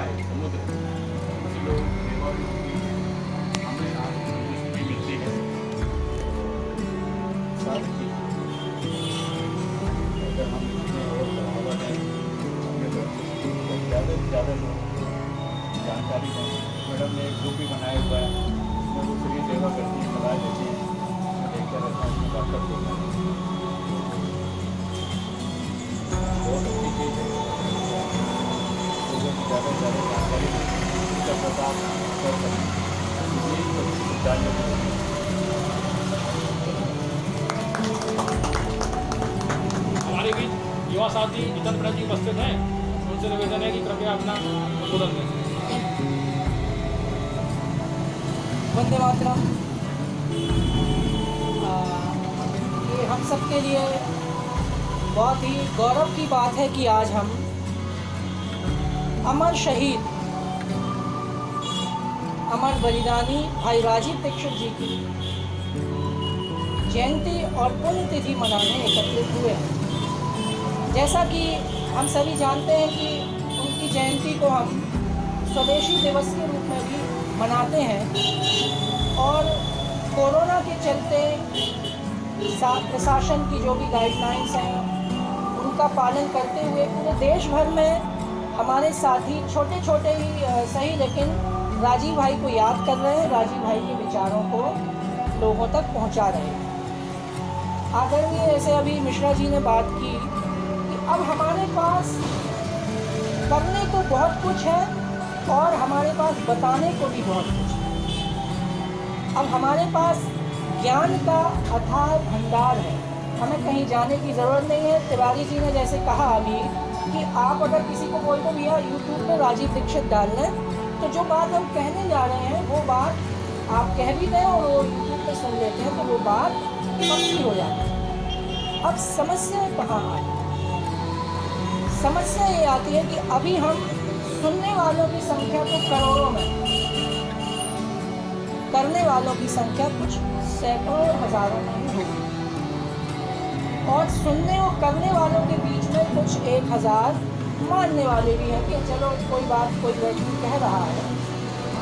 है समुद्र, कुछ लोग सेवा भी होती है, हमें आर्थिक भी मिलती है। सारी चीज़ अगर हम इसमें और बढ़ावा दें, अपने तो ज़्यादा से ज़्यादा लोग जानकारी दें। मैडम ने एक ग्रुप भी बनाया हुआ है, उसमें वो फ्री सेवा करती है, सलाह देती है, मैं देखता रहता हूँ, उसमें बात करते हैं। बहुत अच्छी चीज़ है, लोगों को ज़्यादा से ज़्यादा जानकारी दें, इसका प्रचार कर सकें, यही जानने में। हमारे बीच युवा साथी जितेंद्र प्रणव जी उपस्थित हैं, उनसे निवेदन है कि कृपया अपना संबोधन दें। वंदे मातरम। ये हम सब के लिए बहुत ही गौरव की बात है कि आज हम अमर शहीद, अमर बलिदानी भाई राजीव दीक्षित जी की जयंती और पुण्यतिथि मनाने एकत्रित हुए हैं। जैसा कि हम सभी जानते हैं कि उनकी जयंती को हम स्वदेशी दिवस के रूप में भी मनाते हैं और कोरोना के चलते प्रशासन की जो भी गाइडलाइंस हैं उनका पालन करते हुए पूरे देश भर में हमारे साथी छोटे छोटे ही सही लेकिन राजीव भाई को याद कर रहे हैं, राजीव भाई के विचारों को लोगों तक पहुंचा रहे हैं। आदरणीय जैसे अभी मिश्रा जी ने बात की कि अब हमारे पास करने को बहुत कुछ है और हमारे पास बताने को भी बहुत कुछ है। अब हमारे पास ज्ञान का अथाह भंडार है, हमें कहीं जाने की ज़रूरत नहीं है। तिवारी जी ने जैसे कहा अभी कि आप अगर किसी को बोल दो भैया यूट्यूब पे राजीव दीक्षित डाल लें, तो जो बात हम कहने जा रहे हैं वो बात आप कह भी दें और वो यूट्यूब पे सुन लेते हैं तो वो बात पक्की हो जाती है। अब समस्या कहाँ आई? समस्या ये आती है कि अभी हम सुनने वालों की संख्या तो करोड़ों में, करने वालों की संख्या कुछ सैकड़ों हजारों में ही होगी और सुनने और करने वालों के बीच में कुछ 1000 मानने वाले भी हैं कि चलो कोई बात कोई व्यक्ति कह रहा है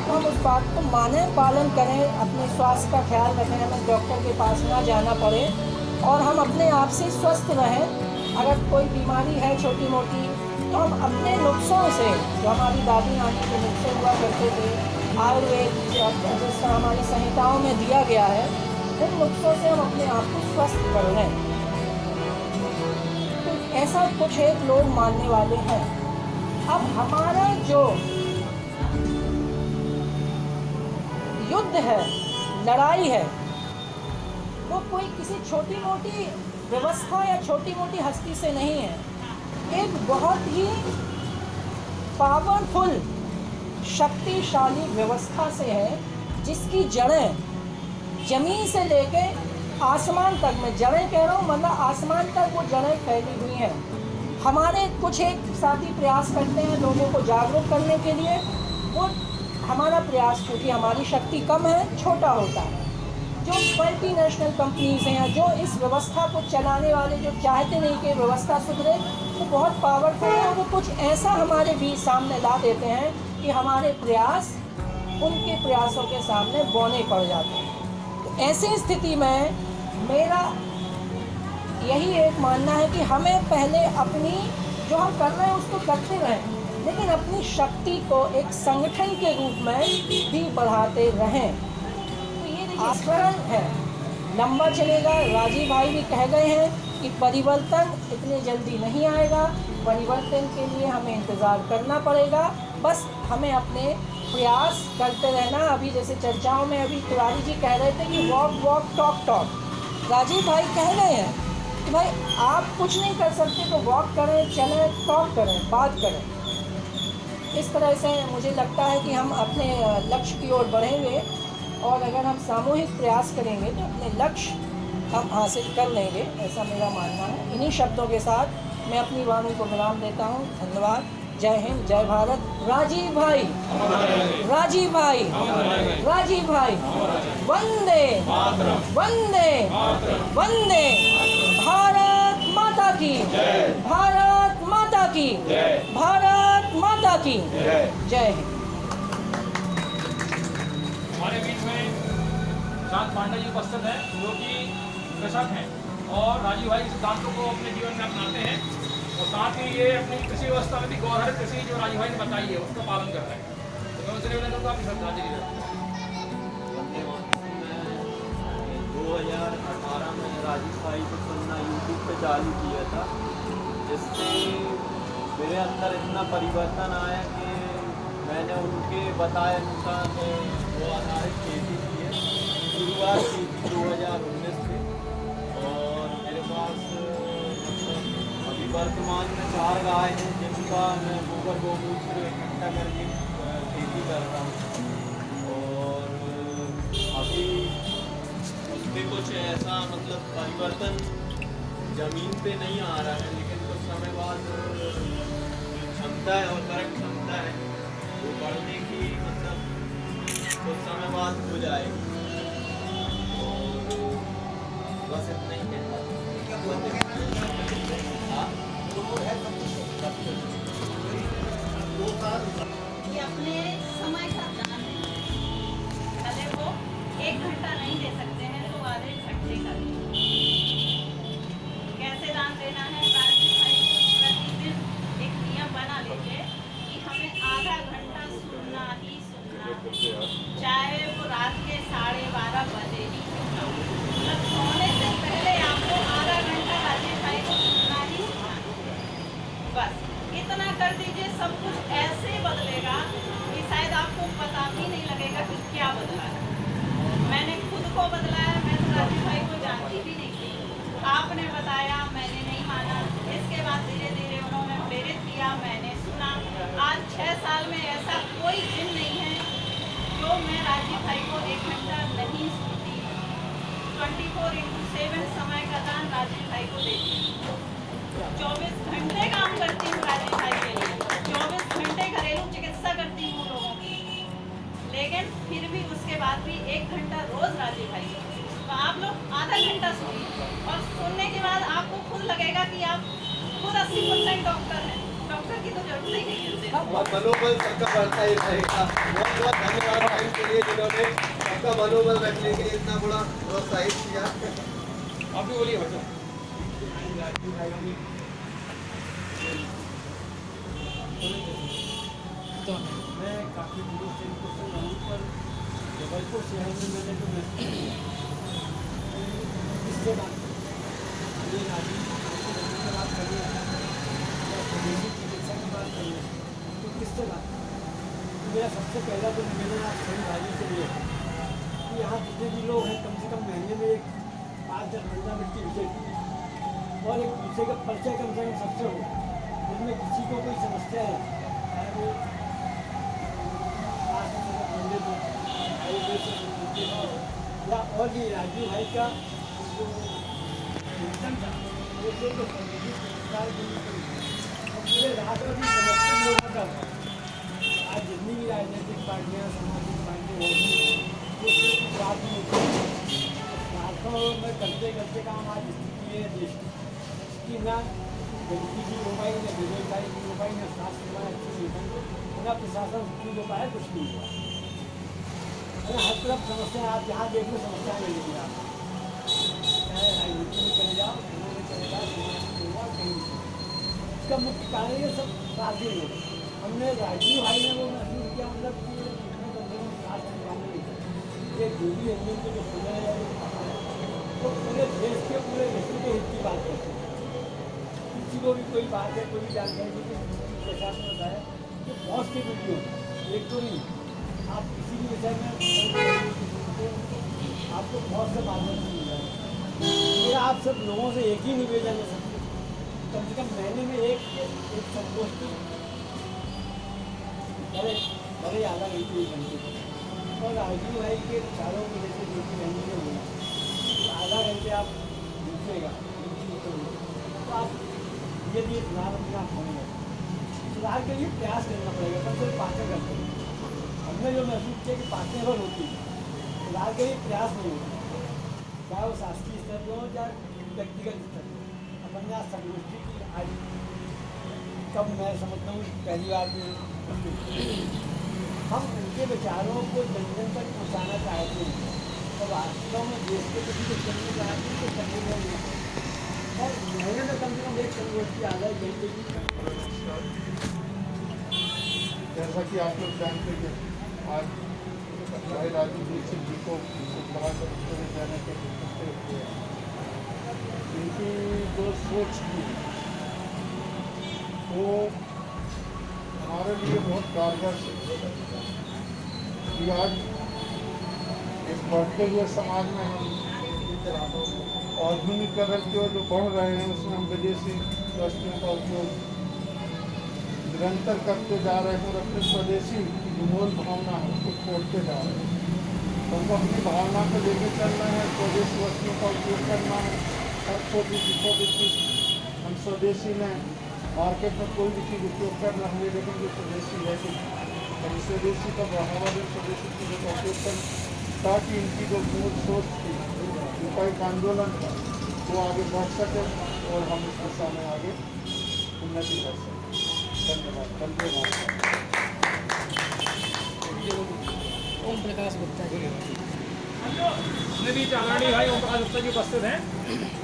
तो हम उस बात को माने, पालन करें, अपने स्वास्थ्य का ख्याल रखें, हमें डॉक्टर के पास ना जाना पड़े और हम अपने आप से स्वस्थ रहें। अगर कोई बीमारी है छोटी मोटी तो हम अपने नुस्खों से, जो हमारी दादी नानी के नुस्खे हुआ करते थे, आयुर्वेद जिस तरह हमारी संहिताओं में दिया गया है, उन नुस्खों से हम अपने आप को स्वस्थ कर लें। तो ऐसा कुछ एक लोग मानने वाले हैं। अब हमारा जो युद्ध है, लड़ाई है, वो कोई किसी छोटी मोटी व्यवस्था या छोटी मोटी हस्ती से नहीं है, एक बहुत ही पावरफुल शक्तिशाली व्यवस्था से है जिसकी जड़ें जमीन से लेके आसमान तक में, जड़ें कह रहा हूँ मतलब आसमान तक वो जड़ें फैली हुई हैं। हमारे कुछ एक साथी प्रयास करते हैं लोगों को जागरूक करने के लिए, वो हमारा प्रयास क्योंकि हमारी शक्ति कम है, छोटा होता है। जो मल्टीनेशनल कंपनीज हैं या जो इस व्यवस्था को चलाने वाले जो चाहते नहीं कि व्यवस्था सुधरे, वो बहुत पावरफुल है और वो कुछ ऐसा हमारे बीच सामने ला देते हैं कि हमारे प्रयास उनके प्रयासों के सामने बौने पड़ जाते हैं। तो ऐसी स्थिति में मेरा यही एक मानना है कि हमें पहले अपनी जो हम कर रहे हैं उसको करते रहें, लेकिन अपनी शक्ति को एक संगठन के रूप में भी बढ़ाते रहें। तो ये आचरण है, लंबा चलेगा। राजीव भाई भी कह गए हैं कि परिवर्तन इतने जल्दी नहीं आएगा, परिवर्तन के लिए हमें इंतज़ार करना पड़ेगा। बस हमें अपने प्रयास करते रहना। अभी जैसे चर्चाओं में अभी तिवारी जी कह रहे थे कि walk walk talk talk, Rajiv भाई कह गए हैं कि भाई आप कुछ नहीं कर सकते तो वॉक करें, चलें, टॉक करें, बात करें। इस तरह से मुझे लगता है कि हम अपने लक्ष्य की ओर बढ़ेंगे और अगर हम सामूहिक प्रयास करेंगे तो अपने लक्ष्य हम हासिल कर लेंगे, ऐसा मेरा मानना है। इन्हीं शब्दों के साथ मैं अपनी वाणी को विराम देता हूँ। धन्यवाद। जय हिंद, जय भारत। राजीव भाई, राजीव भाई, राजीव भाई, वंदे वंदे वंदे। भारत माता की, भारत माता की, भारत भारत माता की जय हिंद। हमारे बीच में चांद पांडे जी उपस्थित हैं जो कि कृषक हैं और राजीव भाई के सिद्धांतों को अपने जीवन में अपनाते हैं और साथ ही ये अपनी कृषि व्यवस्था में भी गौरहर कृषि जो राजीव भाई ने बताई है उसका पालन कर रहे हैं। तो मैं उनसे निवेदन करूँगा आपकी श्रद्धांजलि दें। 2018 में राजीव भाई को सुनना यूट्यूब पे चालू किया था, जिससे मेरे अंदर इतना परिवर्तन आया कि मैंने उनके बताए अनुसार वो आधारित खेती की है। शुरुआत की थी 2019 से और मेरे पास मतलब अभी वर्तमान में 4 गाय हैं जिनका मैं गोबर गोमूत्र इकट्ठा करके खेती करता हूँ। और अभी उसमें कुछ ऐसा मतलब परिवर्तन ज़मीन पे नहीं आ रहा है, लेकिन कुछ समय बाद क्षमता है और करंट क्षमता है वो बढ़ने की मतलब कुछ समय बाद हो जाएगी। और बस इतना ही कहता ये अपने समय का दान है। भले वो 1 घंटा नहीं दे सकते हैं तो आधे घंटे का कैसे दान देना है। राजीव भाई को प्रतिदिन एक नियम बना लीजिए कि हमें आधा घंटा सुनना ही सुनना है, चाहे वो रात के 12:30 बजे ही क्यों ना हो। मतलब सोने से पहले आपको आधा घंटा राजीव भाई को सुनना ही सुनना है। बस इतना कर दीजिए, सब कुछ ऐसे बदलेगा कि शायद आपको पता भी नहीं लगेगा कि क्या बदला है। मैंने खुद को बदला है, मैं तो राजीव भाई को जानती भी नहीं थी। आपने बताया, मैंने नहीं माना। इसके बाद धीरे धीरे उन्होंने प्रेरित किया, मैंने सुना। आज 6 साल में ऐसा कोई दिन नहीं है जो मैं राजीव भाई को 1 घंटा नहीं सुनती। 24/7 समय का दान राजीव भाई को देती हूँ। 24 घंटे काम करती हूँ राजीव भाई के लिए, 24 घंटे घरेलू चिकित्सा करती हूँ लोगों की, लेकिन फिर भी उसके बाद भी 1 घंटा रोज राजीव भाई को। तो आप लोग आधा घंटा सुनिए और सुनने के बाद आपको खुद लगेगा कि आप खुद 80% डॉक्टर हैं। डॉक्टर की तो जरूरत ही नहीं है। और मनोबल सबका बढ़ता ही रहेगा। बहुत बहुत धन्यवाद भाई के लिए जिन्होंने सबका मनोबल रखने के लिए इतना बड़ा प्रोत्साहित किया। आप भी बोलिए बच्चों। मैं काफ़ी दिनों से इनको सुन रहा हूँ, पर जबलपुर शहर में मैंने तो इससे बात ये राजीव की बात करिए या स्वदेशी चिकित्सा की बात करिए तो किससे बात। मेरा सबसे पहला तो निवेदन आप सभी भाइयों से ये है कि यहाँ जितने भी लोग हैं कम से कम महीने में एक 5-10 घंटा मिट्टी विजय और एक दूसरे का परिचय कम से कम सबसे हो। उसमें किसी को कोई समस्या है, चाहे वो पंडित हो, आयुर्वेद से संबंधित हो, या और भी राजीव भाई का जो चिंतन था वो तो संबंधित संस्कार के लिए और पूरे राष्ट्र भी समस्त लोगों का आज जितनी भी राजनीतिक पार्टियाँ सामाजिक पार्टियाँ होगी वो सिर्फ बात नहीं होती। स्वार्थों में करते करते काम आज स्थिति है देश की, ना गरीबी की हो पाई, ना बेरोजगारी की हो पाई, ना स्वास्थ्य सेवा अच्छी नहीं पाई, ना प्रशासन ठीक हो पाया, कुछ नहीं हुआ। अरे हर तरफ समस्या, आप जहाँ देख लो समस्याएं मिलेंगी। आप चाहे राजनीति में चले जाओ, खेलों में चले जाओ, समाज में चले जाओ, कहीं भी। इसका मुख्य कारण ये सब राजी लोग। हमने राजीव भाई ने वो महसूस किया, मतलब कि ये जो भी इंजन के जो खुले हैं तो पूरे देश के पूरे विश्व के हित की बात करते हैं। किसी को भी कोई बात है, कोई भी जानकारी की प्रशासन बताया तो बहुत सी वीडियो एक तो नहीं, आप किसी भी विषय में आपको बहुत से मार्गदर्शन मिल जाएगा। मेरा आप सब लोगों से एक ही निवेदन है, सबसे कम से कम महीने में एक संगोष्ठी बड़े आधा घंटे 1 घंटे और राजीव भाई के विचारों को जैसे बेटी बहनी ने बोला तो आधा घंटे आप पूछेगा तो आप यदि सुधार अपना होंगे, सुधार के लिए प्रयास करना पड़ेगा। तब सिर्फ बातें करते हैं, हमने जो महसूस किया कि बातें और होती है, सुधार के लिए प्रयास नहीं होता, चाहे वो शासकीय स्तर पर हो चाहे व्यक्तिगत स्तर पर। अपन ने आज संगोष्ठी की आज कब मैं समझता हूँ पहली बार में हम उनके विचारों को जन जन तक पहुँचाना चाहते हैं और वास्तव में देश के प्रति जो करने चाहते हैं तो करने में नहीं है। और मैंने तो कम से कम एक संगोष्ठी आ गई जैसे कि जैसा कि आप लोग जानते हैं आज भाई राजू दीक्षित जी को जाने के इनकी जो सोच थी वो हमारे लिए बहुत कारगर कि आज इस बढ़ते हुए समाज में हम आधुनिकीकरण के जो बढ़ रहे हैं उसमें हम विदेशी वस्तुओं का उपयोग निरंतर करते जा रहे हैं और अपने स्वदेशी जो मूल भावना है उसको छोड़ते जा रहे हैं। तो हमको अपनी भावना को लेकर चलना है, स्वदेशी वस्तुओं का उपयोग करना है। हर छोटी चीज़ हम स्वदेशी में मार्केट में कोई भी चीज़ उपयोग कर रहे हैं लेकिन जो स्वदेशी है कि हम स्वदेशी का बढ़ावा दें, स्वदेशी चीज़ों का उपयोग करें ताकि इनकी जो मूल सोच थी उनका एक आंदोलन था वो आगे बढ़ सके और हम इस दिशा में आगे उन्नति कर सकें। धन्यवाद। धन्यवाद। ओम प्रकाश गुप्ता जी उसमें भी आदरणीय भाई ओम प्रकाश गुप्ता जी उपस्थित हैं।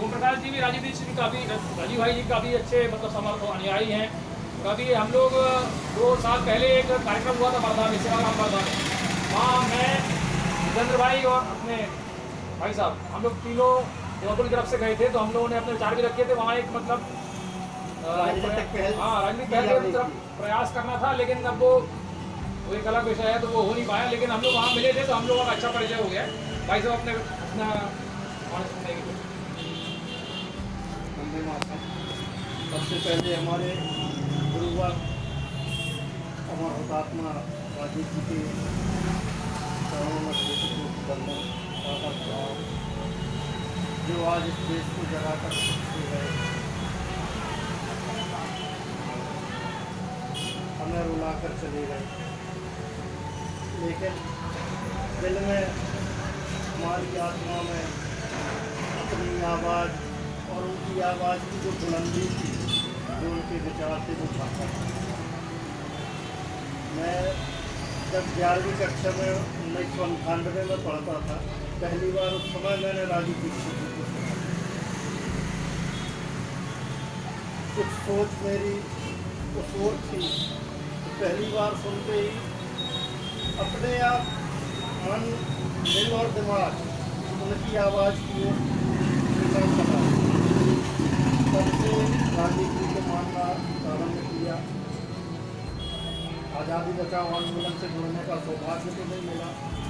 ओम प्रकाश जी भी राजीव दीक्षित जी काफ़ी राजीव भाई जी काफ़ी अच्छे मतलब समर्थ अनुयायी हैं। कभी हम लोग 2 साल पहले एक कार्यक्रम हुआ था वर्धा में, सेवाग्राम वर्धा में, वहाँ मैं जितेंद्र भाई और अपने भाई साहब हम लोग तीनों जबलपुर की तरफ से गए थे। तो हम लोगों ने अपने विचार भी रखे थे वहाँ एक मतलब राजनीतिक पहल की तरफ प्रयास करना था, लेकिन अब वो एक अलग विषय है तो वो हो नहीं पाया। लेकिन हम लोग वहाँ मिले थे तो हम लोगों का अच्छा परिचय हो गया। भाई साहब अपने अपना वंदे मातरम। सबसे पहले हमारे गुरुवर अमर हुतात्मा राजीव जी के चरणों में बंधन जो आज इस देश को जगा कर सकते हैं, हमें रुला कर चले गए। लेकिन दिल में हमारी आत्मा में अपनी आवाज़ और उनकी आवाज़ की जो बुलंदी थी, जो उनके विचार थे वो भाषा था। मैं जब 11वीं कक्षा में 1998 में पढ़ता था, पहली बार उस समय मैंने राजीव दीक्षित जी को सुना। कुछ सोच मेरी उस ओर थी, पहली बार सुनते ही अपने आप मन, दिल और दिमाग उनकी आवाज़ की ओर निकल सका। तब से राजीव जी को मानना प्रारंभ किया। आज़ादी बचाओ आंदोलन से जुड़ने का सौभाग्य तो नहीं मिला,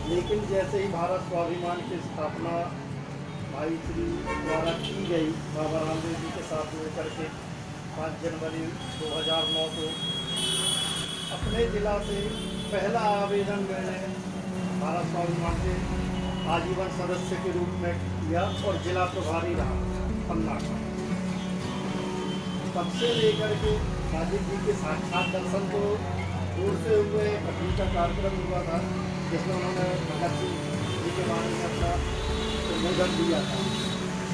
लेकिन जैसे ही भारत स्वाभिमान की स्थापना भाई श्री द्वारा की गई बाबा रामदेव जी के साथ मिलकर के 5 जनवरी 2009 को अपने जिला से पहला आवेदन मैंने भारत स्वाभिमान से आजीवन सदस्य के रूप में किया और जिला प्रभारी रहा पन्ना का। तब से लेकर के राजीव जी के साक्षात दर्शन को दूर से हुए कटनी का कार्यक्रम हुआ था, जिसमें उन्होंने भगत सिंह जी के बारे में अपना संबोधन दिया था।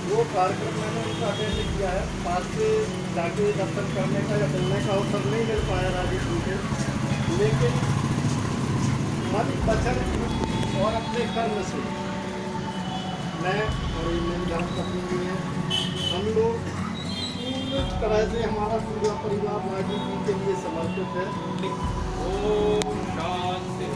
वो कार्यक्रम मैंने उनका अटेंड किया है। पास से जाके दर्शन करने का या मिलने का अवसर नहीं मिल पाया राजीव जी से, लेकिन मन, वचन और अपने कर्म से मैं और मेरी धर्मपत्नी भी हैं, हम लोग पूरी तरह से हमारा पूरा परिवार राजीव जी के लिए समर्पित है। ओम शांति।